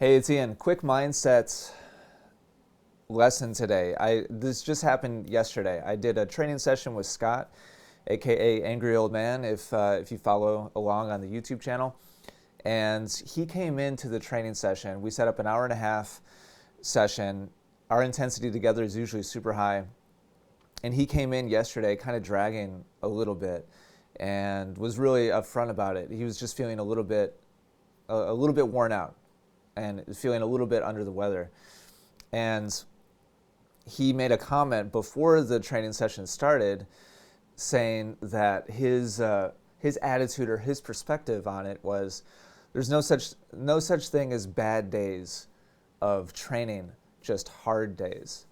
Hey, it's Ian. Quick mindset lesson today. This just happened yesterday. I did a training session with Scott, aka Angry Old Man, if you follow along on the YouTube channel. And he came into the training session. We set up an hour and a half session. Our intensity together is usually super high. And he came in yesterday kind of dragging a little bit and was really upfront about it. He was just feeling a little bit worn out and feeling a little bit under the weather. And he made a comment before the training session started saying that his attitude or his perspective on it was there's no such thing as bad days of training, just hard days.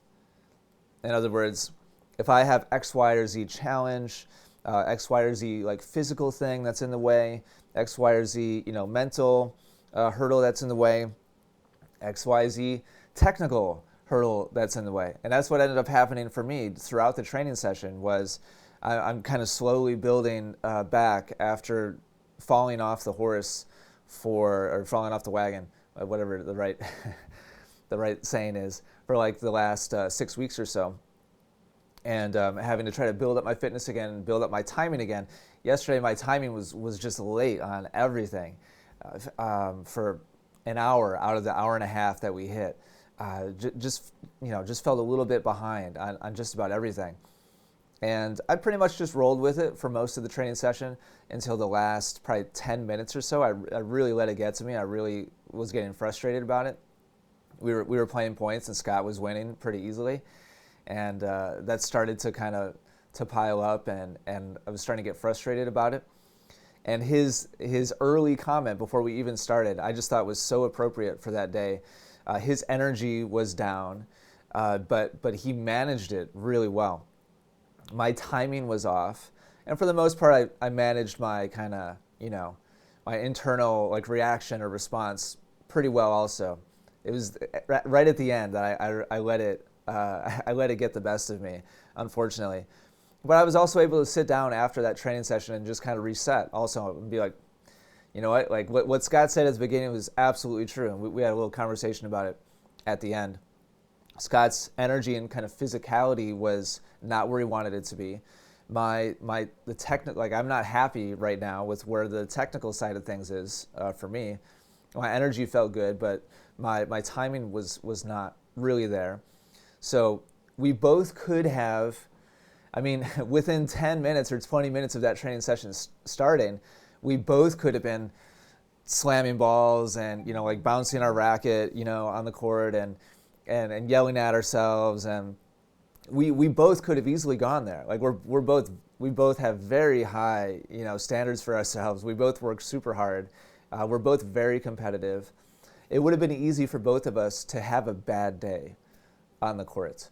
In other words, if I have X, Y, or Z challenge, X, Y, or Z like physical thing that's in the way, X, Y, or Z mental hurdle that's in the way, X, Y, Z technical hurdle that's in the way. And that's what ended up happening for me throughout the training session was I'm kind of slowly building back after falling off the horse or falling off the wagon, whatever the right the right saying is, for like the last 6 weeks or so. And having to try to build up my fitness again and build up my timing again. Yesterday, my timing was just late on everything for an hour out of the hour and a half that we hit. Just felt a little bit behind on just about everything. And I pretty much just rolled with it for most of the training session until the last probably 10 minutes or so. I really let it get to me. I really was getting frustrated about it. We were playing points and Scott was winning pretty easily. And that started to pile up, and I was starting to get frustrated about it. And his early comment before we even started, I just thought was so appropriate for that day. His energy was down, but he managed it really well. My timing was off, and for the most part, I managed my my internal reaction or response pretty well. Also, it was right at the end that I let it. I let it get the best of me, unfortunately. But I was also able to sit down after that training session and just kind of reset also and be like, you know what, what Scott said at the beginning was absolutely true. And we had a little conversation about it at the end. Scott's energy and kind of physicality was not where he wanted it to be. The technical, I'm not happy right now with where the technical side of things is for me. My energy felt good, but my timing was not really there. So we both could have, within 10 minutes or 20 minutes of that training session starting, we both could have been slamming balls and, bouncing our racket, on the court and yelling at ourselves. And we both could have easily gone there. We both have very high, standards for ourselves. We both work super hard. We're both very competitive. It would have been easy for both of us to have a bad day on the court.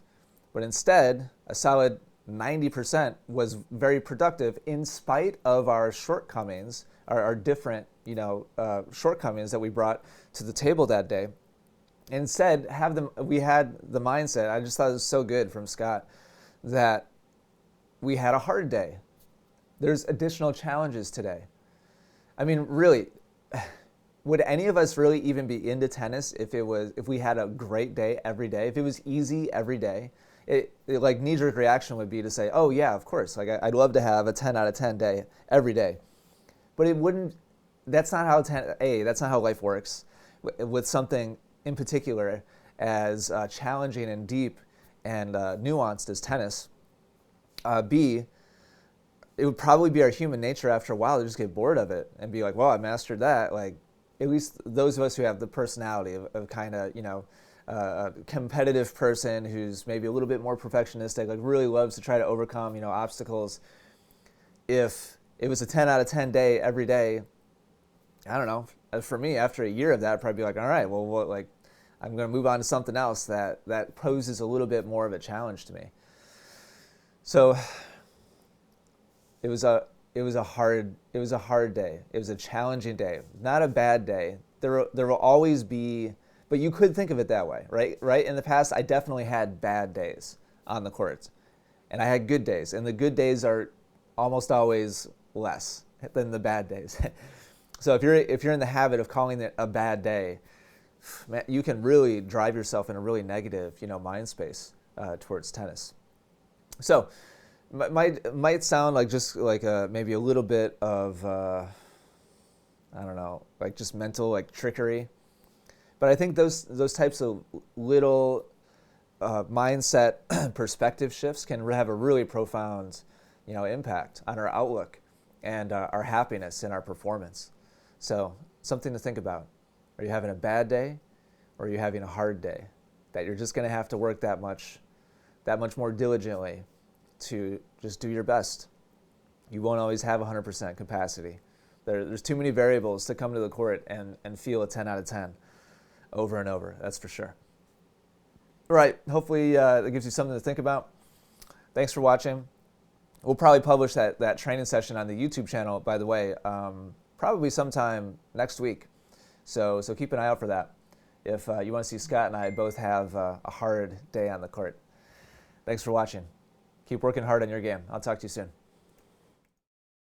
But instead, a solid 90% was very productive in spite of our shortcomings, our different shortcomings that we brought to the table that day. Instead, we had the mindset, I just thought it was so good from Scott, that we had a hard day. There's additional challenges today. Really, would any of us really even be into tennis if we had a great day every day? If it was easy every day? Knee-jerk reaction would be to say, oh yeah, of course. I'd love to have a 10 out of 10 day every day. But it wouldn't, that's not how life works. With something in particular as challenging and deep and nuanced as tennis, B, it would probably be our human nature after a while to just get bored of it and be like, well, I mastered that. At least those of us who have the personality of kind of, a competitive person who's maybe a little bit more perfectionistic, really loves to try to overcome, obstacles. If it was a 10 out of 10 day every day, I don't know. For me, after a year of that, I'd probably be like, all right, well, I'm going to move on to something else that poses a little bit more of a challenge to me. So it was a hard day. It was a challenging day, not a bad day. There will always be, but you could think of it that way, right? Right? In the past, I definitely had bad days on the court, and I had good days, and the good days are almost always less than the bad days. So if you're in the habit of calling it a bad day, man, you can really drive yourself in a really negative, mind space towards tennis. So, might sound like just like maybe a little bit of I don't know, like just mental like trickery, but I think those types of little mindset perspective shifts can have a really profound, impact on our outlook and our happiness and our performance. So something to think about. Are you having a bad day, or are you having a hard day that you're just going to have to work that much more diligently to just do your best? You won't always have 100% capacity. There's too many variables to come to the court and feel a 10 out of 10 over and over, that's for sure. All right, hopefully that gives you something to think about. Thanks for watching. We'll probably publish that training session on the YouTube channel, by the way, probably sometime next week. So keep an eye out for that if you want to see Scott and I both have a hard day on the court. Thanks for watching. Keep working hard on your game. I'll talk to you soon.